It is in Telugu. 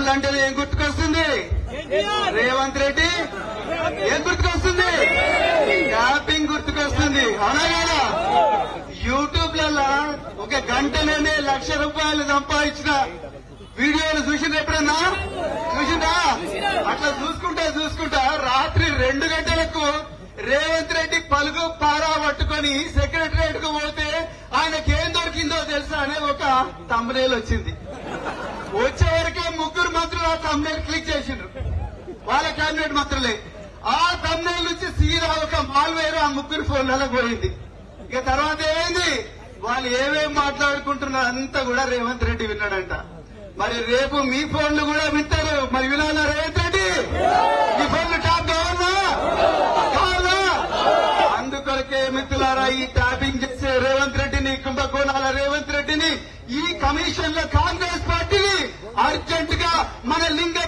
పెట్రోల్ అంటే ఏం గుర్తుకొస్తుంది? రేవంత్ రెడ్డి. ఏం గుర్తుకొస్తుంది? ట్యాపింగ్ గుర్తుకొస్తుంది. అవునా కదా? యూట్యూబ్లలో ఒక గంటలోనే ₹1,00,000 సంపాదించిన వీడియోలు చూసిండ్రు ఎప్పుడన్నా? చూసిందా? అట్లా చూసుకుంటా రాత్రి 2 గంటలకు రేవంత్ రెడ్డి పలుగు పారా పట్టుకొని సెక్రటరియట్ కు పోతే ఆయనకేం దొరికిందో తెలుసా అనే ఒక థంబ్నెయిల్ వచ్చింది. వచ్చే వరకే 3 మంత్రులు ఆ థంబ్నెయిల్ క్లిక్ చేసిండ్రు, వాళ్ళ కేబినెట్ మంత్రులే. ఆ థంబ్నెయిల్ నుంచి సీదా ఒక మాల్వేర్ ఆ 3 ఫోన్లలో పోయింది. ఇక తర్వాత ఏమైంది? వాళ్ళు ఏమేమి మాట్లాడుకుంటున్నారు అంతా కూడా రేవంత్ రెడ్డి విన్నాడంట. మరి రేపు మీ ఫోన్లు కూడా వింటారు. మరి వినాలా రేవంత్ రెడ్డి? మీ ఫోన్లు ట్యాప్ కావాలా? అందుకొరకే మిత్రులారా, ఈ ట్యాపింగ్ చేసే రేవంత్ రెడ్డిని, కుంభకోణాల రేవంత్ రెడ్డిని, ఈ కమిషన్ లో కాంగ్రెస్ పార్టీని అర్జెంట్ గా మన లింగ